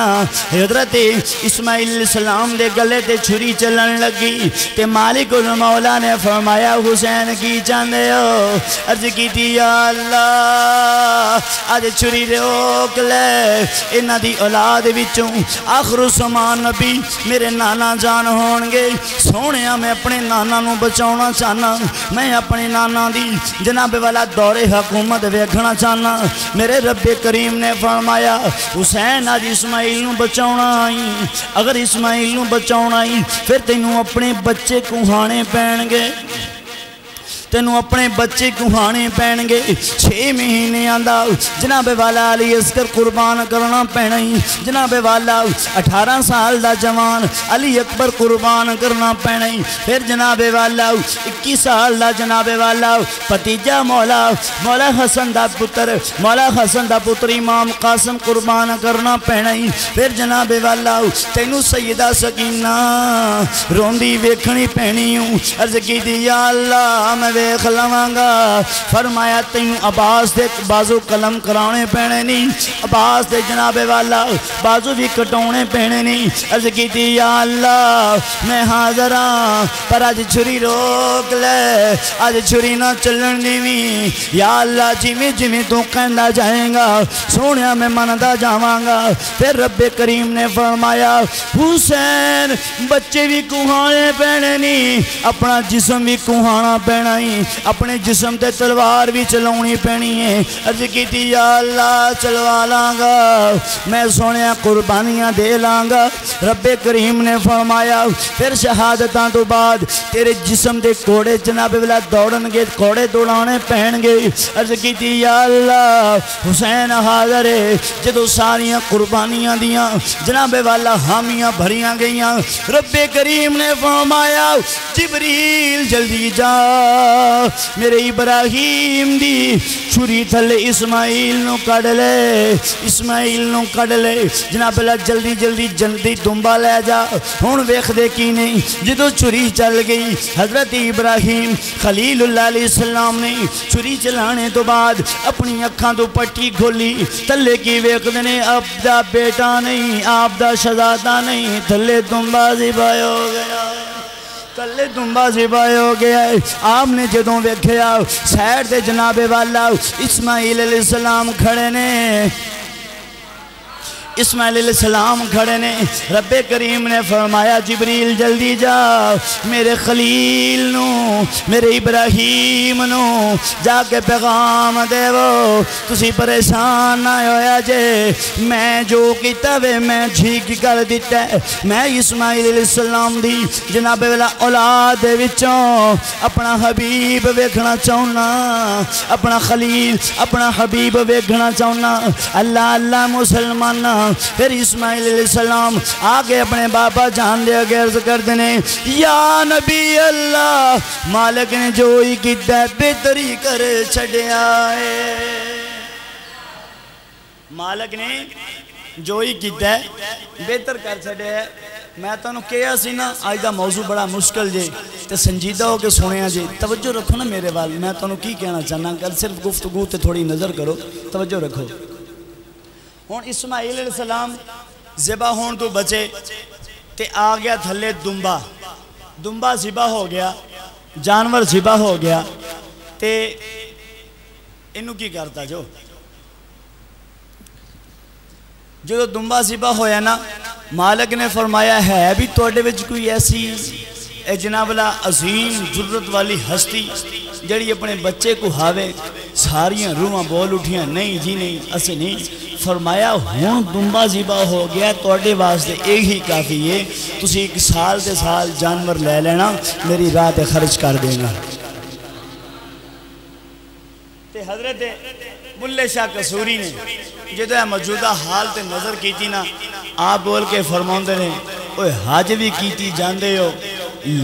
حضرت اسماعیل علیہ السلام دے گلے تے چھری چلن لگی تے مالک المولا نے فرمایا حسین کی چاندے ہو؟ عرض کی تھی یا اللہ آج چھری روک لے انہ دی اولاد بھی آخر سمان نبی میرے نانا جان ہونگے سونیا میں اپنے نانا نو بچاؤنا چاہنا میں اپنے نانا دی جناب والا دور حکومت ویکھنا چاہنا۔ میرے رب کریم نے فرمایا حسین آج اسماعیل نو بچاؤنا آئی اگر اسماعیل نو بچاؤنا آئی پھر تینوں اپنے بچے کوہانے پہن گے تینوں اپنے بچے کوہانے پہن گے 6 مہینے آندہ جناب والا علی اصغر قربان کرنا پہنائی جناب والا 18 سال دا جوان علی اکبر قربان کرنا پہنائی پھر جناب والا 21 سال دا جناب والا پتیجہ مولا حسن دا پتر امام قاسم قربان کرنا پہنائی پھر جناب والا تینوں سیدہ سکینہ روندی ویکھنی پہنی ہوں۔ عرض کی دی یا اللہ میں دیکھ لواں فرمایا تینوں عباس دے بازو قلم کرانے پہنے نہیں عباس دے جناب والا بازو بھی کٹونے پہنے نہیں۔ عرض کی تھی یا اللہ میں حاضر ہاں پر آج چھری روک لے آج چھری نہ چلن دیویں یا اللہ جی تو کہندہ جائیں گا سونیا میں مندہ جاواں گا۔ پھر رب کریم نے فرمایا حسین بچے بھی کوہانے پہنے نہیں اپنا جسم بھی کوہانا پہنائی اپنے جسم تے تلوار بھی چلونی پہنی ہے۔ عرض کی تھی یا اللہ چلوا لانگا میں سونیا قربانیاں دے لانگا۔ رب کریم نے فرمایا پھر شہادتاں تو بعد تیرے جسم دے کوڑے جناب والا دوڑن گے کوڑے دوڑانے پہن گے۔ عرض کی تھی یا اللہ حسین حاضر ہے جدو ساریاں قربانیاں دیاں جناب والا حامیاں بھریاں گئیاں رب کریم نے فرمایا جبریل جلدی جا میرے ابراہیم دی چھری تھلے اسماعیل نو کڑ لے جناب اللہ جلدی دنبا لے جا ہون ویخ دے کی نہیں جدو چھری چل گئی حضرت ابراہیم خلیل اللہ علیہ السلام نے چھری چلانے تو بعد اپنی اکھاں تو پٹی کھولی تھلے کی ویخ دینے اب دا بیٹا نہیں آپ دا شہزادہ نہیں تھلے دنبا ذبح ہو گیا تلے دنبا ذبح ہو گیا ہے۔ آپ نے جدوں ویکھیا سیڈ دے جناب والا اسماعیل علیہ السلام کھڑے نے اسماعیل علیہ السلام کھڑے نے رب کریم نے فرمایا جبریل جلدی جا میرے خلیل نو میرے ابراہیم نو جا کے پیغام دے وہ تسی پریشان نہ ہویا جے میں جو کیتا وے میں ٹھیک کر دیتا ہے میں اسماعیل علیہ السلام دی جناب والا اولاد دے وچوں اپنا حبیب ویکھنا چاہنا اپنا خلیل اپنا حبیب ویکھنا چاہنا اللہ اللہ مسلمان۔ پھر اسماعیل علیہ السلام آگے اپنے باپا جان دے آگے عرض کر دینے یا نبی اللہ مالک نے جو ہی کیتا ہے بہتری کر چھڑے آئے مالک نے جو ہی کیتا ہے بہتر کر چھڑے آئے۔ میں تو کہا سی نا آج دا موضوع بڑا مشکل جے تے سنجیدہ ہو کے سنیا جے توجہ رکھو نا میرے وال میں تو کی کہنا چاہنا کل صرف گفتگو تے تھوڑی نظر کرو توجہ رکھو۔ ہون اسماعیل علیہ السلام ذبح ہون تو بچے تے آ گیا تھلے دنبا ذبح ہو گیا جانور ذبح ہو گیا تے انہوں کی کرتا جو دنبا ذبح ہویا نا مالک نے فرمایا ہے بھی توڑے وچ کوئی ایسی جناب اللہ عظیم جرت والی ہستی جڑی اپنے بچے کو ہاوے ساریاں روحاں بول اٹھیاں نہیں جی نہیں اسے نہیں فرمایا ہون دنبا ذبح ہو گیا توڑے واسطے ایک ہی کافی ہے تسی ایک سال تے سال جانور لے لینا میری رات خرچ کر دینا۔ تے حضرت بلے شاہ قصوری نے جدو ہے موجودہ حال تے نظر کی تھی نا آپ بول کے فرماؤں دے نے اوہ حاج بھی کیتی جاندے ہو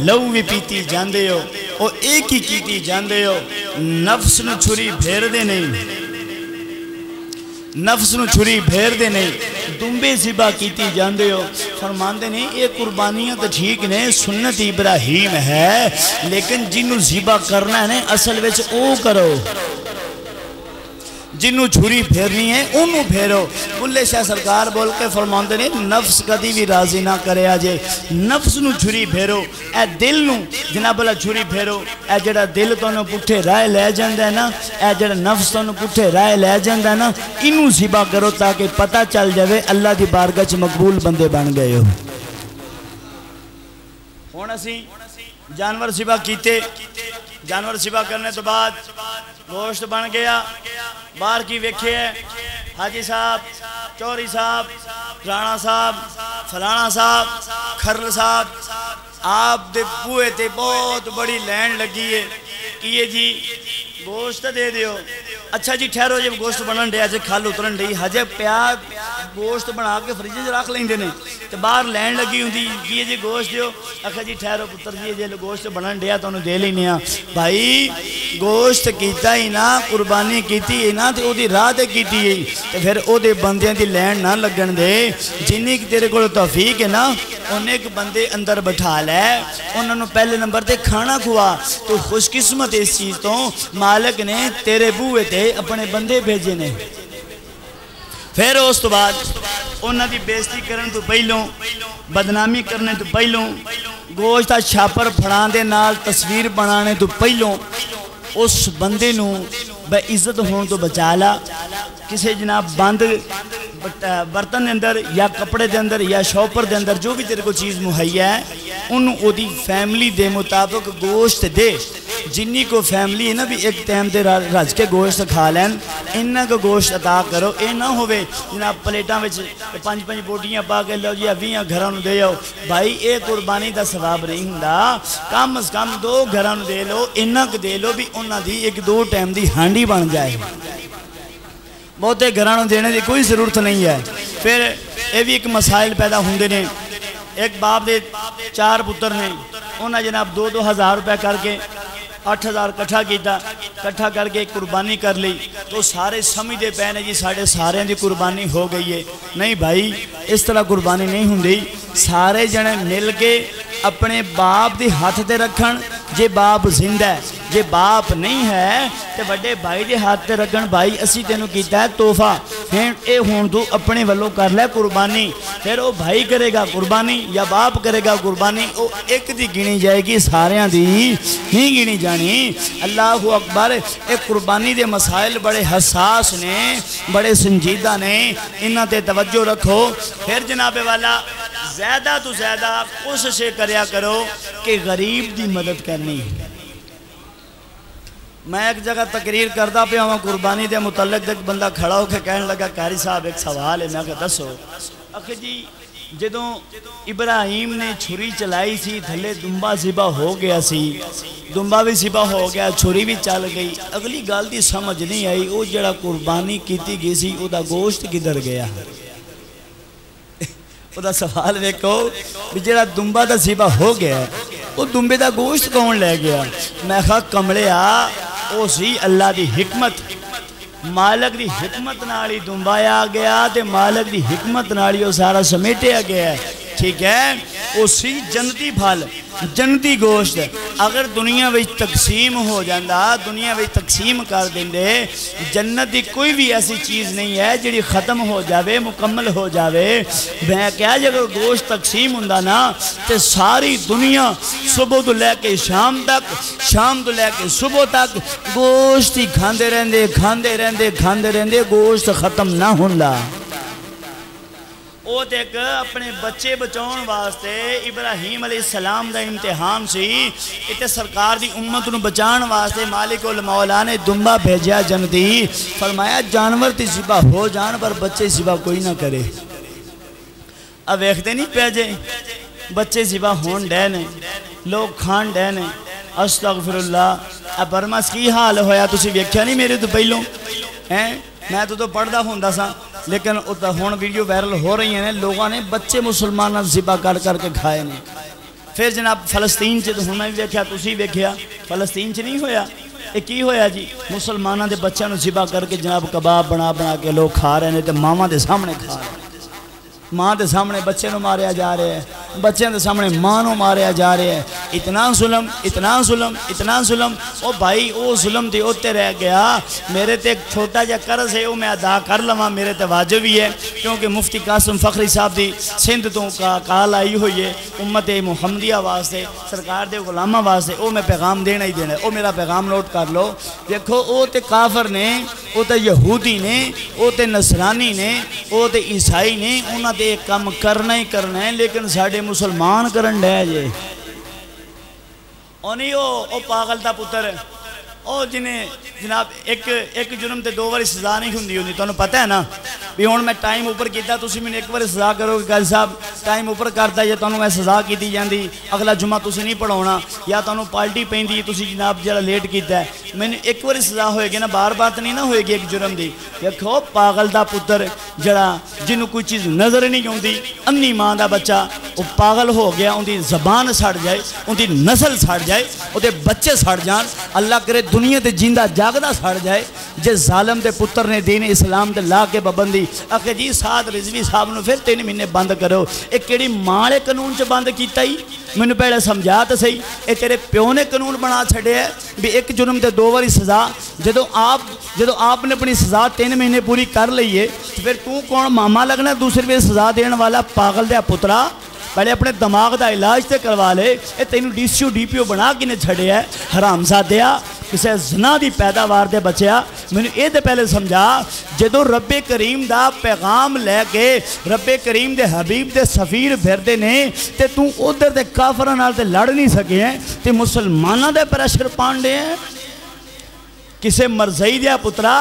لو بھی پیتی جاندے ہو وہ ایک ہی کیتی جاندے ہو نفس نو چھری پھیر دے نہیں نفس نو چھری پھیر دے نہیں دنبے ذبح کیتی جاندے ہو فرماندے نہیں یہ قربانیاں تو ٹھیک نے سنت ابراہیم ہے لیکن جنہوں ذبح کرنا ہے اصل وچ او کرو جنہوں چھری پھیرنی ہے انہوں پھیرو بلے شاہ سرکار بول کے فرماندے نے نفس کدی بھی راضی نہ کرے آجے نفس نو چھری پھیرو اے دل نو جناب اللہ چھری پھیرو اے جڑا دل تو انہوں پٹھے رائے لے جاندہ ہے نا اے جڑا نفس تو انہوں پٹھے رائے لے جاندہ ہے نا انہوں ذبح کرو تاکہ پتہ چل جاوے اللہ دی بارگاہ چ مقبول بندے بن گئے ہو ہونا سی جانور ذبح کیتے جانور ذبح کرنے تو بعد گوشت بن گیا باہر کی ویکھے ہے حاجی صاحب چوری صاحب رانا صاحب فلانا صاحب کھرل صاحب آپ دے بوئے تے بہت بڑی لینڈ لگی ہے کیے جی گوشت دے دیو اچھا جی ٹھہرو جب گوشت بنن دیا جے کھال اترن دئی حجے پیار گوشت بنا کے فریجے سے رکھ لیں دینے تو باہر لینڈ لگی ہوں دی کیے جی گوشت دیو اکھا جی ٹھہرو پتر جی جے گوشت بنن دیا تو انہوں دے لینے ہیں بھائی گوشت کیتا ہی نا قربانی کیتی ہی نا تو او دی راہ دے کیتی ہی تو پھر او دے بندیاں دی لینڈ نہ لگن دے جنہی کی تیرے کو توفیق ہے نا انہیں ایک بندے اندر بٹھا لے انہوں نے پہلے نمبر تے کھانا کھوا تو خوش قسمت اس چیز تو مالک نے تیرے بوئے تے اپنے بندے بھیجے نے پھر اس تو بعد انہوں دی بیزتی کرن تو پہلوں بدنامی کرنے تو پہلوں گوشتہ چھاپر پھڑان دے نال تصویر بنانے تو پہلوں اس بندے نو بے عزت ہون تو بچالا کسے جناب بند برتن دے اندر یا کپڑے دے اندر یا شوپر دے اندر جو بھی تیرے کو چیز مہیا ہے انہوں او دی فیملی دے مطابق گوشت دے جنہی کو فیملی ہے نا بھی ایک ٹائم دے رج کے گوشت کھا لین انہاں کو گوشت عطا کرو اے نہ ہوئے جناب پلیٹاں وچ پانچ بوٹیاں پا کے لو جی اویاں گھرانوں دے جاؤ بھائی اے قربانی دا ثواب نہیں ہوندا کم از کم 2 گھرانوں دے لو انہاں کو دے لو بھی انہاں دی 1-2 ٹائم دی ہانڈی بن جائے بہتے گھرانوں دینے دی کوئی ضرورت نہیں ہے پھر یہ بھی ایک مسائل پیدا ہوندے نے ایک باپ دے 4 پتر نے انہاں جناب 2-2 ہزار روپے کر کے 8,000 کٹھا کیتا کٹھا کر کے قربانی کر لی تو سارے سمجھ دے پہنے جی سارے دی قربانی ہو گئی ہے نہیں بھائی اس طرح قربانی نہیں ہوندی سارے جنے مل کے اپنے باپ دی ہاتھ تے رکھن جے باپ زندہ ہے جے باپ نہیں ہے تے بڑے بھائی دے ہاتھ تے رکھن بھائی اسی تینوں کیتا ہے توفہ اے ہون تو اپنے والوں کر لے قربانی پھر وہ بھائی کرے گا قربانی یا باپ کرے گا قربانی وہ ایک دی گنی جائے گی ساریاں دی نہیں گنی جانی اللہ اکبر ایک قربانی دے مسائل بڑے حساس نے بڑے سنجیدہ نے انہاں تے توجہ رکھو پھر جناب والا زیادہ تو زیادہ کوششیں کریا کرو کہ غریب دی مدد کرنی میں ایک جگہ تقریر کردہ پہ ہوں قربانی دے متعلق ایک بندہ کھڑا ہو کے کہنے لگا قاری صاحب ایک سوال ہے میں کہا دسو اکھے جی جدوں ابراہیم نے چھری چلائی سی تھلے دنبا ذبح ہو گیا سی دنبا بھی ذبح ہو گیا چھری بھی چل گئی اگلی گال دی سمجھ نہیں آئی وہ جڑا قربانی کیتی گئی سی او دا گوشت کدھر گیا او دا سوال ویکھو بھی جڑا دنبا دا ذبح ہو گیا وہ دنبے دا گوشت کون لے گیا میں کہا کمڑے او سی اللہ دی حکمت مالک دی حکمت نالی دنبایا گیا تے مالک دی حکمت نالی وہ سارا سمیٹیا گیا ہے ٹھیک ہے وہ سی جنتی پھل جنتی گوشت اگر دنیا وچ تقسیم ہو جاندہ دنیا وچ تقسیم کر دیندے جنت دی کوئی بھی ایسی چیز نہیں ہے جڑی ختم ہو جاوے مکمل ہو جاوے میں کیا جگہ گوشت تقسیم ہوندہ نا تے ساری دنیا صبح تو لے کے شام تک شام تو لے کے صبح تک گوشت ہی کھاندے رہندے گوشت ختم نہ ہوندہ وہ دیکھ اپنے بچے بچون واسطے ابراہیم علیہ السلام دا امتحان سی اتے سرکار دی امت نو بچان واسطے مالک المولا نے دنبا بھیجیا جنتی فرمایا جانور تی ذبح ہو جان پر بچے ذبح کوئی نہ کرے اب ویکھتے نہیں پیجے بچے ذبح ہون ڈینے لوگ کھان ڈینے استغفر اللہ اب برمس کی حال ہویا تسی ویکھیا نہیں میرے تو پہلوں میں تو پڑھدا ہوندہ سا لیکن ہون ویڈیو وائرل ہو رہی ہیں لوگوں نے بچے مسلمانہ ذبح کر کے کھائے نے پھر جناب فلسطین چ ہن میں ویکھیا تسی ویکھیا فلسطین چ نہیں ہویا یہ کی ہویا جی مسلمانوں دے بچوں نو ذبح کر کے جناب کباب بنا بنا کے لوگ کھا رہے ہیں تے ماواں دے سامنے کھا رہے ہیں ماں دے سامنے بچے نو ماریا جا رہے ہیں بچے دے سامنے ماں نو ماریا جا رہے ہیں اتنا ظلم اتنا ظلم اتنا ظلم او بھائی او ظلم تے اوتے رہ گیا میرے تے ایک چھوٹا جا قرض ہے وہ میں ادا کر لواں میرے تے واجب ہی ہے کیونکہ مفتی قاسم فخری صاحب دی سندھ تو کال آئی ہوئی ہے امت محمدیہ واسطے سرکار دے غلامہ واسطے او میں پیغام دینا ہی دینا ہے او میرا پیغام نوٹ کر لو دیکھو او تے کافر نے او تے یہودی نے او تے نصرانی نے او تے عیسائی نے انہاں تے ایک کام کرنا ہی کرنا ہے لیکن ساڑھے مسلمان کرن ڈے جے نہیں او پاگل دا پتر او جنہیں جناب ایک جرم تے 2 بار سزا نہیں ہوندی تو انہوں پتہ ہے نا بھی ہون میں ٹائم اوپر کیتا تو اسی میں 1 بار سزا کرو کہ قاضی صاحب ٹائم اوپر کرتا ہے تو انہوں میں سزا کی دی جاندی اگلا جمعہ تو اسی نہیں پڑھونا یا تو انہوں پالٹی پہن دی تو اسی جناب جڑا لیٹ کیتا ہے میں نے 1 بار سزا ہوئے گی نا بار بار تو نہیں نہ ہوئے گی ایک جرم دی دیکھو پاگل دا پتر جڑا جنہوں کوئی چیز نظر نہیں ہوندی انی ماں دا بچہ وہ پاگل ہو گیا ان دی زبان سڑ جائے ان دی نسل سڑ جائے ان دے بچے سڑ جان اللہ کرے دنیا دے جیندہ جاگدہ سڑ جائے جے ظالم دے پتر نے دین اسلام دے لا کے ببندی آخر جی سعد رضوی صاحب نے پھر 3 مہینے بند کرو ایک کیڑی ماڑے قانون چ بند کیتا ہی میں نے پہلے سمجھا تو صحیح اے تیرے پیو نے قانون بنا چھڑے ہے بھی ایک جرم تے 2 باری سزا جدو آپ نے اپنی سزا 3 مہینے پوری کر لئیے تو پھر تو کون ماما لگنا دوسرے پہ سزا دین والا پاگل دیا پترا پہلے اپنے دماغ دا علاج تے کروا لے اے تینوں D C O D P او بنا کے نے چھڑے ہے حرامزادیا کسے زنا دی پیداوار دے بچیا میں نے اے دے پہلے سمجھا جدو رب کریم دا پیغام لے کے رب کریم دے حبیب دے سفیر بھردے نے تے تو ادھر دے کافران آل تے لڑ نہیں سکے ہیں تے مسلمانہ دے پریشر پانڈے ہیں کسے مرزائی دیا پترا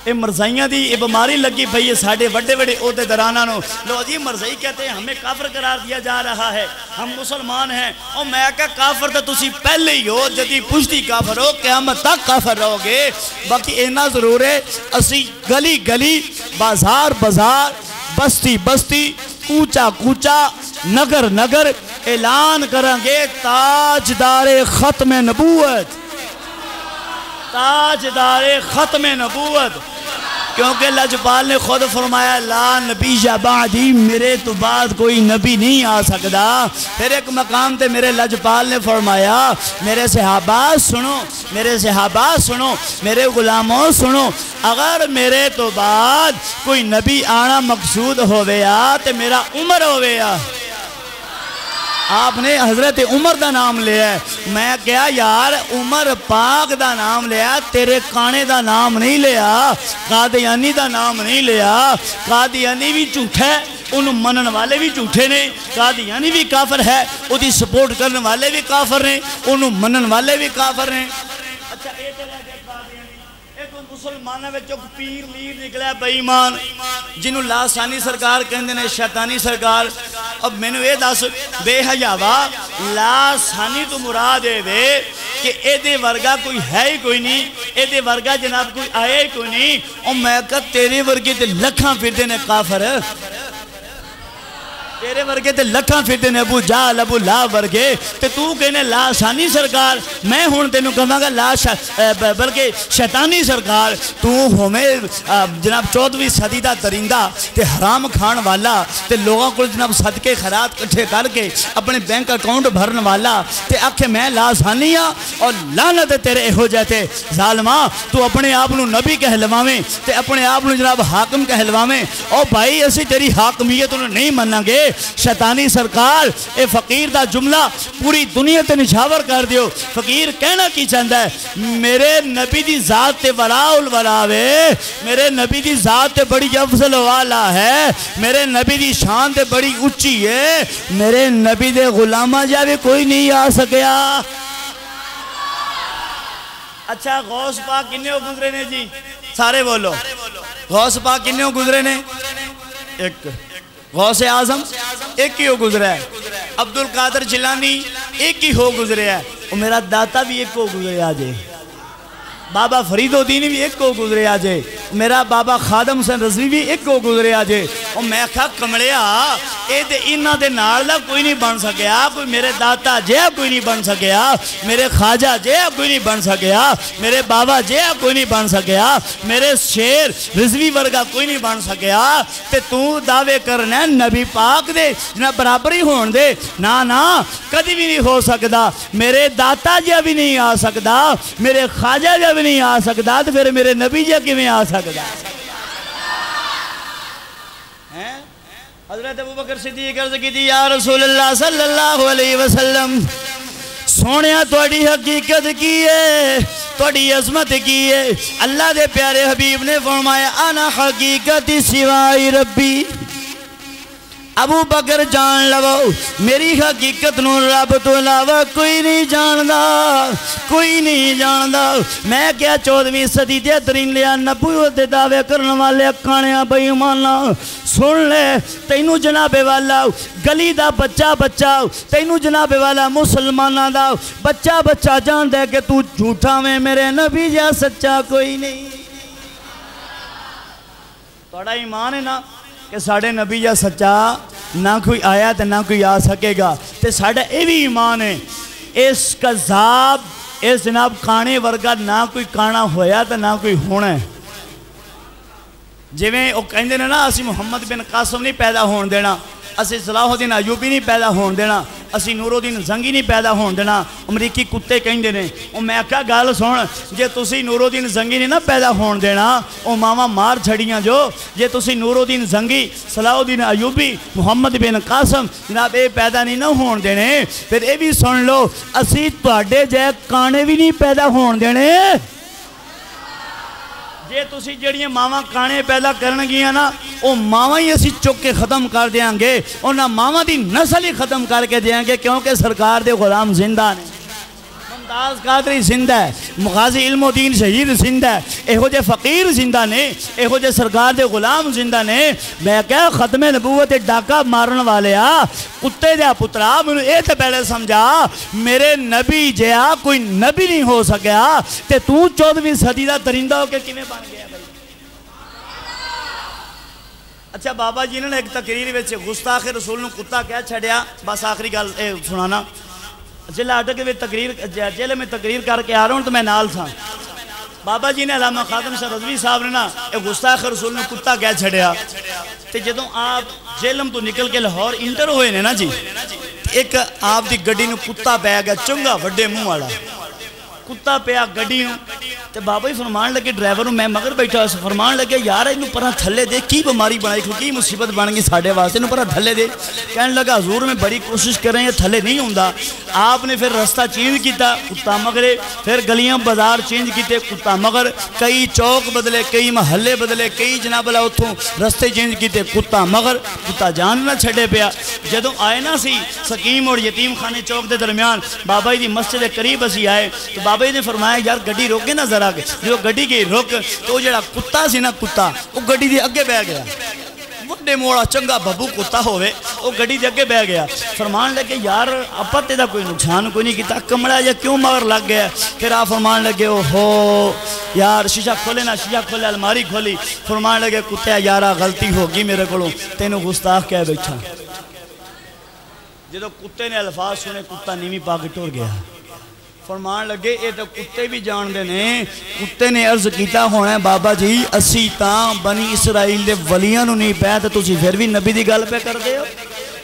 اے مرزائیاں دی اے بیماری لگی بھئی ساڑھے وڈے وڈے عہدے درانہ نو لو جی مرزائی کہتے ہیں ہمیں کافر قرار دیا جا رہا ہے ہم مسلمان ہیں اور میں کہا کافر تو تسی پہلے ہی ہو جدی پوچھتی کافر ہو قیامت تک کافر رہو گے باقی اینا ضرور ہے اسی گلی گلی بازار بازار بستی بستی کوچا کوچا نگر نگر اعلان کریں گے تاجدار ختم نبوت تاجدار ختم نبوت کیونکہ لجپال نے خود فرمایا لا نبی بعدی میرے تو بعد کوئی نبی نہیں آ سکتا پھر ایک مقام تے میرے لجپال نے فرمایا میرے صحابہ سنو میرے صحابہ سنو میرے غلاموں سنو اگر میرے تو بعد کوئی نبی آنا مقصود ہویا تے میرا عمر ہویا آپ نے حضرت عمر دا نام لیا ہے میں کیا یار عمر پاک دا نام لیا تیرے کانے دا نام نہیں لیا قادیانی دا نام نہیں لیا قادیانی بھی جھوٹا ہے انہوں منن والے بھی جھوٹے نے قادیانی بھی کافر ہے وہ دی سپورٹ کرنے والے بھی کافر ہیں انہوں منن والے بھی کافر ہیں اچھا ایک مسلمانہ میں چک پیر میر نکلا ہے بے ایمان جنہوں لاسانی سرکار کہندے نے شیطانی سرکار اب میں نے یہ دس بے حیاوا لاسانی تو مراد دے کہ اے دے ورگا کوئی ہے ہی کوئی نہیں اے دے ورگا جناب کوئی آئے ہی کوئی نہیں اور میں کہا تیرے ورگے تے لکھاں پھر دینے کافر تیرے ورگے تے لکھاں پھر دینے ابو جال ابو لا ورگے تے تو کہنے لاسانی سرکار میں ہون تینوں کہاں گا بلکہ شیطانی سرکار تو ہمیں جناب 14ویں صدی دا درندہ تے حرام کھان والا تے لوگوں کو جناب صدقے خیرات کٹھے کر کے اپنے بینک اکاؤنٹ بھرن والا تے آکھے میں لاسانی ہاں اور لعنت تیرے ہو جاتے ظالماں تو اپنے آپنو نبی کہلواویں تے اپنے آپنو جناب حاکم کہلواویں او بھائی اسی تیری حاکمیت انہوں نہیں مننا گے شیطانی سرکار اے فقیر دا جملہ پوری دنیا تے نشاور کر دیو فقیر کہنا کی چاہتا ہے میرے نبی دی ذات تے وراء الوراوے میرے نبی دی ذات تے بڑی افضل والا ہے میرے نبی دی شان تے بڑی اچھی ہے میرے نبی دے غلامہ جاوے کوئی نہیں آ سکیا اچھا غوث پاک کنے ہو گزرے نے جی سارے بولو غوث پاک کنے ہو گزرے نے ایک غوث اعظم ایک ہی ہو گزرے ہے عبدالقادر جیلانی ایک ہی ہو گزرے ہے اور میرا داتا بھی ایک ہو گزرے آجے بابا فرید الدین بھی ایک کو گزرے آجے، میرا بابا خادم حسین رضوی بھی ایک کو گزرے آجے، اور میں کہا کمڑیا اے دے انہاں دے نال دا کوئی نہیں بن سکیا، کوئی میرے داتا جہا کوئی نہیں بن سکیا، میرے خواجہ جہا کوئی نہیں بن سکیا، میرے بابا جہا کوئی نہیں بن سکیا، میرے شیر رضوی ورگا کوئی نہیں بن سکیا، تے تو دعوے کرنا نبی پاک دے جنہ برابری ہون دے، نا کدی بھی نہیں ہو سکدا، میرے داتا جہا بھی نہیں آ سکدا، میرے خواجہ جہا بھی نہیں آ سکدا، تو پھر میرے نبی جہا کی میں آ سکدا۔ حضرت ابوبکر صدیق عرض کی تھی یا رسول اللہ صلی اللہ علیہ وسلم، سونیا توڑی حقیقت کی ہے، توڑی عظمت کی ہے، اللہ دے پیارے حبیب نے فرمایا انا حقیقت سوائی ربی، ابو بکر جان لو میری حقیقت نو رب تو علاوہ کوئی نہیں جاندا، کوئی نہیں جاندا۔ میں کیا 14ویں صدی دے ترین لیا نبوت دے دعوے کرنے والے کانیاں بے ایمانا سن لے، تینوں جناب والا گلی دا بچہ تینوں جناب والا مسلمانہ دا بچہ جان دے کہ تو جھوٹا میں میرے نبی جا سچا کوئی نہیں۔ توڑا ایمان ہے نا کہ ساڑھے نبی جا سچا نہ کوئی آیا تو نہ کوئی آ سکے گا، تے ساڑھا اے بھی ایمان ہے اس قذاب اس جناب کانے ورگا نہ کوئی کانا ہویا تو نہ کوئی ہونا ہے۔ جویں وہ کہندے نا اسی محمد بن قاسم نہیں پیدا ہون دینا، اسی صلاح الدین ایوبی نہیں پیدا ہون دینا، اسی نور الدین زنگی نہیں پیدا ہون دینا، امریکی کتے کہندے نے۔ اور میں کہا گال سن جے تسی نور الدین زنگی نہیں نہ پیدا ہون دینا، او ماما مار چھڑیاں جو جے تسی نور الدین زنگی صلاح الدین ایوبی محمد بن قاسم جناب اے پیدا نہیں نہ ہون دینے، پھر اے بھی سن لو اسی تواڈے جے کانے بھی نہیں پیدا ہون دینے۔ جے تسی جڑیاں ماما کانے پیدا کرن گیا نا او ماما ہی اسی چک کے ختم کر دیاں گے، اور نہ ماما دی نسل ہی ختم کر کے دیاں گے، کیونکہ سرکار دے غلام زندہ نے، ممتاز قادری زندہ ہے، مغازی علم و دین شہید زندہ ہے، ایہو جے فقیر زندہ نے، ایہو جے سرکار دے غلام زندہ نے۔ میں کہا ختم نبوت ڈاکہ مارن والے کتے دیا پترا میں اے تے پہلے سمجھا میرے نبی جیا کوئی نبی نہیں ہو سکیا، تے تو 14ویں صدی دا درندہ ہو کے کیویں بن گیا بھائی۔ اچھا بابا جی نے ایک تقریر وچ گستاخ رسول نو کتا کہہ چھڑیا، بس آخری گل سنانا۔ جیلہ اٹک میں جیلے میں تقریر کر کے آ رہا ہوں تو میں نال تھا، بابا جی نے علامہ خادم شاہ رضوی صاحب نے نا ایک گستاخ رسول نے کتا کہہ چھڑیا، تے جدوں آپ جیلم تو نکل کے لاہور انٹر ہوئے نے نا جی، ایک آپ دی گڈی نو کتا پہ گیا چنگا وڈے منہ والا کتا پیا گڈی نو، تے بابا ہی فرمان لگے ڈرائیور میں مگر بیٹھا اس فرمان لگے یار انہوں پرہ تھلے دے کی بیماری بنائی کی مصیبت بن گئی ساڑھے واسطے انہوں پرہ تھلے دے، کہنے لگا حضور میں بڑی کوشش کر رہے ہیں تھلے نہیں ہوندہ۔ آپ نے پھر رستہ چینج کیتا کتا مگرے، پھر گلیاں بازار چینج کیتے کتا مگر، کئی چوک بدلے کئی محلے بدلے کئی جناب اللہ اتھوں رستے چینج کیتے کتا مگر، کتا جان نہ چھڑے پیا۔ جدوں آئے نا سی سکیم اور یتیم خانے چوک دے درمیان بابا ہی دی مسجد قریب اسی آئے تو بابا ہی نے فرمایا یار گڈی روکے نا ذرا کے، جو گڈی گئی روک تو جڑا کتا سی نا کتا وہ گڈی دی اگے بہ گیا، وڈے موڑا چنگا ببو کتا ہوئے وہ گڈی دے اگے بہ گیا، فرمان لگے یار اپا تیرا کوئی نقصان کوئی نہیں کیتا کمڑا یا کیوں مگر لگ گیا، پھر آپ فرمان لگے اوہو یار شیشہ کھولے نا شیشہ کھولے الماری کھولی، فرمان لگے کتے یارا غلطی ہوگی میرے کولوں تینوں گستاخ کہہ بیٹھا۔ جدو کتے نے الفاظ سنے کتا نیمی پا کے ٹور گیا، فرمان لگے اے تو کتے بھی جان دے نے، کتے نے عرض کیتا ہونا ہے بابا جی اسی تاں بنی اسرائیل دے ولیاں نو نہیں پہ تو تسی پھر بھی نبی دی گل پہ کر دے ہو،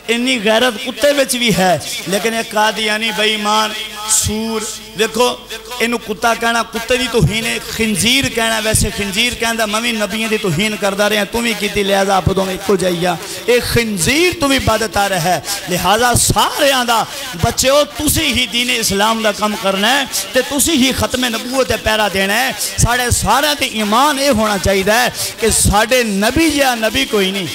انی غیرت کتے وچ بھی ہے، لیکن ایک قادیانی بے ایمان سور دیکھو انہوں کتا کہنا کتے دی توہین ہے، خنزیر کہنا ویسے خنزیر کہنا ممی نبیوں دی توہین کردہ رہے ہیں تمہیں کیتی لہذا آپ دوں میں ایک کو جائیا ایک خنزیر تمہیں عبادت آ رہا ہے، لہذا سارے آندہ بچے ہو تسی ہی دین اسلام دا کم کرنا ہے تے تسی ہی ختم نبوت پیرا دینا ہے، ساڑھے سارے تے ایمان اے ہونا چاہیے ہے کہ ساڑھے نبی یا نبی کوئی نہیں،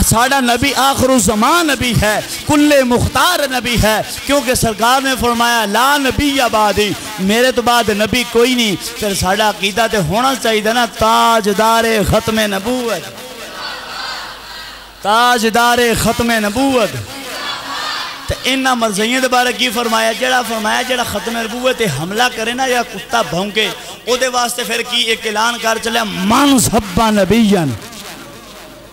ساڑھا نبی آخر الزمان نبی ہے، کل مختار نبی ہے، کیونکہ سرکار نے فرمایا لا نبی آبادی میرے تو بعد نبی کوئی نہیں، پھر ساڑھا عقیدہ تے ہونا چاہیے نا تاجدار ختم نبوت، تاجدار ختم نبوت، تو انہا مرضیوں دے بارے کی فرمایا؟ جڑا ختم نبوت حملہ کرے نا یا کتا بھونکے او دے واسطے پھر کی ایک اعلان کر چلے من سبا نبیین،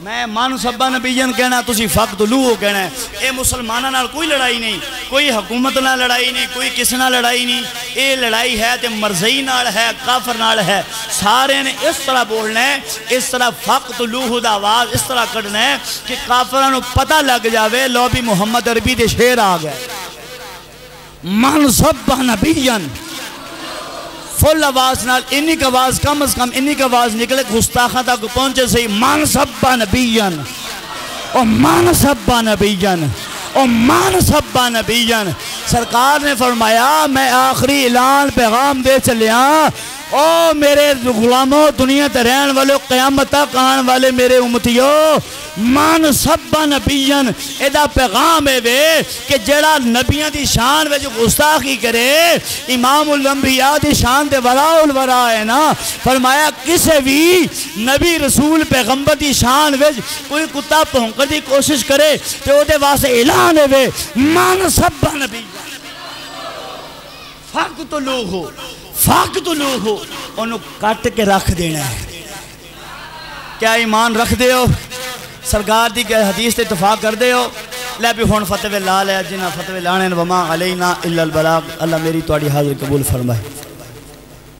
میں من سبا نبیین کہنا تسی فقتلوہ کہنا ہے۔ اے مسلمانہ نال کوئی لڑائی نہیں، کوئی حکومت نال لڑائی نہیں، کوئی کس نال لڑائی نہیں، اے لڑائی ہے تے مرضی نال ہے، کافر نال ہے۔ سارے نے اس طرح بولنا ہے، اس طرح فقتلوہ دا آواز اس طرح کرنا ہے کہ کافرانو پتہ لگ جاوے لو بھی محمد عربی دے شیر آ گئے۔ من سبا نبیین فل آواز نال، انہی کا آواز کم از کم انہی کا آواز نکلے گستاخاں تک پہنچے صحیح۔ من سبا نبیین او من سبا نبیین او من سبا نبیین۔ سرکار نے فرمایا میں آخری اعلان پیغام دے چلیاں، او میرے غلاموں دنیا تے رہن والے قیامت تک آن والے میرے امتیوں، من سبا نبیین ایدہ پیغام ہے وے کہ جڑا نبیان دی شان وے جو گستاخی کرے، امام الانبیاء دی شان دے وراء الوراء ہے نا، فرمایا کسے بھی نبی رسول پیغمبر دی شان وے کوئی کتا پہنکر دی کوشش کرے تو او دے واسے اعلان ہے وے من سبا نبیین فقتلوہ انہوں کٹ کے رکھ دینا ہے۔ کیا ایمان رکھ دے ہو؟ سرکار دی حدیث تے اتفاق کر دے ہو؟ لے بھی ہون فتوی لا لے جنہ فتوی لانے وما علینا الا البلاغ۔ اللہ میری توڑی حاضر قبول فرمائے۔